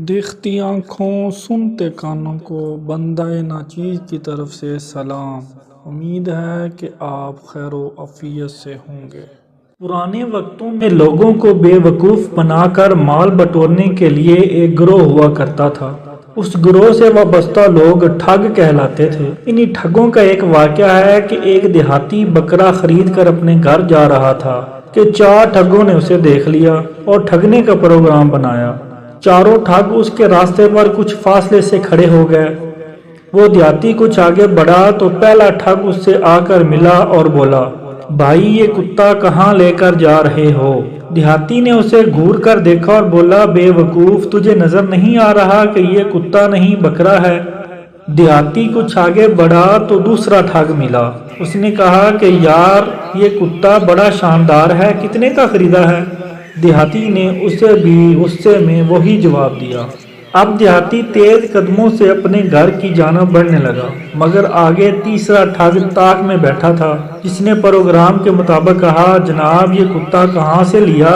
دیکھتی آنکھوں سنتے کانوں کو بندہ ناچیز کی طرف سے سلام۔ امید ہے کہ آپ خیر و عافیت سے ہوں گے۔ پرانے وقتوں میں لوگوں کو بے وقوف بنا کر مال بٹورنے کے لیے ایک گروہ ہوا کرتا تھا۔ اس گروہ سے وابستہ لوگ ٹھگ کہلاتے تھے۔ انہی ٹھگوں کا ایک واقعہ ہے کہ ایک دیہاتی بکرا خرید کر اپنے گھر جا رہا تھا کہ 4 ٹھگوں نے اسے دیکھ لیا اور ٹھگنے کا پروگرام بنایا۔ چاروں ٹھگ اس کے راستے پر کچھ فاصلے سے کھڑے ہو گئے۔ وہ دیہاتی کچھ آگے بڑھا تو پہلا ٹھگ اس سے آ کر ملا اور بولا، بھائی یہ کتا کہاں لے کر جا رہے ہو؟ دیہاتی نے اسے گھور کر دیکھا اور بولا، بے وقوف، تجھے نظر نہیں آ رہا کہ یہ کتا نہیں بکرا ہے؟ دیہاتی کچھ آگے بڑھا تو دوسرا ٹھگ ملا۔ اس نے کہا کہ یار یہ کتا بڑا شاندار ہے، کتنے کا خریدا ہے؟ دیہاتی نے اسے بھی غصے میں وہی جواب دیا۔ اب دیہاتی تیز قدموں سے اپنے گھر کی جانب بڑھنے لگا، مگر آگے تیسرا ٹھگ طاق میں بیٹھا تھا، جس نے پروگرام کے مطابق کہا، جناب یہ کتا کہاں سے لیا؟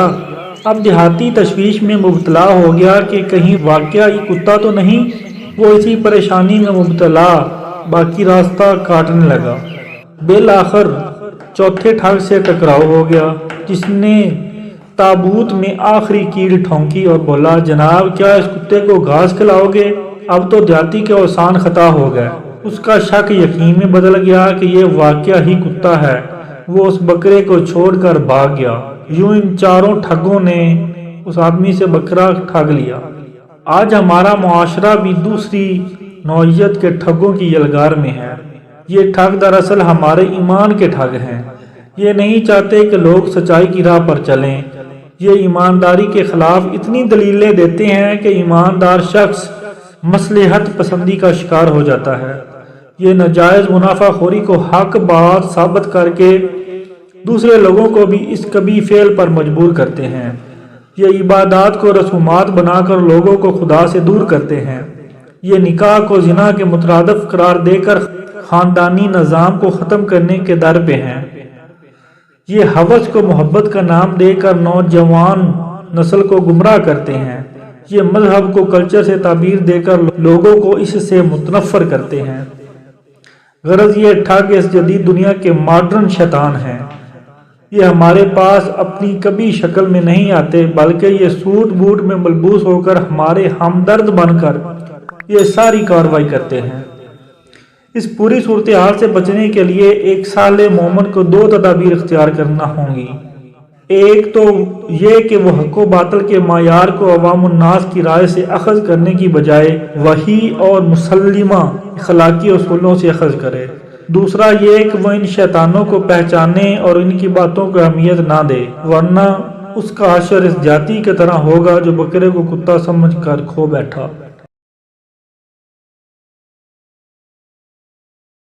اب دیہاتی تشویش میں مبتلا ہو گیا کہ کہیں واقعہ یہ کتا تو نہیں۔ وہ اسی پریشانی میں مبتلا باقی راستہ کاٹنے لگا۔ بالآخر چوتھے ٹھگ سے ٹکراؤ ہو گیا، جس نے تابوت میں آخری کیل ٹھونکی اور بولا، جناب کیا اس کتے کو گھاس کھلاؤ گے؟ اب تو دیہاتی کے اوزان خطا ہو گئے۔ اس کا شک یقین میں بدل گیا کہ یہ واقعہ ہی کتا ہے۔ وہ اس بکرے کو چھوڑ کر بھاگ گیا۔ یوں ان چاروں ٹھگوں نے اس آدمی سے بکرا ٹھگ لیا۔ آج ہمارا معاشرہ بھی دوسری نوعیت کے ٹھگوں کی یلغار میں ہے۔ یہ ٹھگ دراصل ہمارے ایمان کے ٹھگ ہیں۔ یہ نہیں چاہتے کہ لوگ سچائی کی راہ پر چلیں۔ یہ ایمانداری کے خلاف اتنی دلیلیں دیتے ہیں کہ ایماندار شخص مصلحت پسندی کا شکار ہو جاتا ہے۔ یہ ناجائز منافع خوری کو حق بات ثابت کر کے دوسرے لوگوں کو بھی اس کبھی فعل پر مجبور کرتے ہیں۔ یہ عبادات کو رسومات بنا کر لوگوں کو خدا سے دور کرتے ہیں۔ یہ نکاح کو زنا کے مترادف قرار دے کر خاندانی نظام کو ختم کرنے کے در پہ ہیں۔ یہ ہوس کو محبت کا نام دے کر نوجوان نسل کو گمراہ کرتے ہیں۔ یہ مذہب کو کلچر سے تعبیر دے کر لوگوں کو اس سے متنفر کرتے ہیں۔ غرض یہ ٹھگ اس جدید دنیا کے ماڈرن شیطان ہیں۔ یہ ہمارے پاس اپنی کبھی شکل میں نہیں آتے، بلکہ یہ سوٹ بوٹ میں ملبوس ہو کر ہمارے ہمدرد بن کر یہ ساری کارروائی کرتے ہیں۔ اس پوری صورتحال سے بچنے کے لیے ایک صالح مومن کو 2 تدابیر اختیار کرنا ہوں گی۔ ایک تو یہ کہ وہ حق و باطل کے معیار کو عوام الناس کی رائے سے اخذ کرنے کی بجائے وحی اور مسلمہ اخلاقی اصولوں سے اخذ کرے۔ دوسرا یہ کہ وہ ان شیطانوں کو پہچانے اور ان کی باتوں کو اہمیت نہ دے، ورنہ اس کا حشر اس جاتی کی طرح ہوگا جو بکرے کو کتا سمجھ کر کھو بیٹھا۔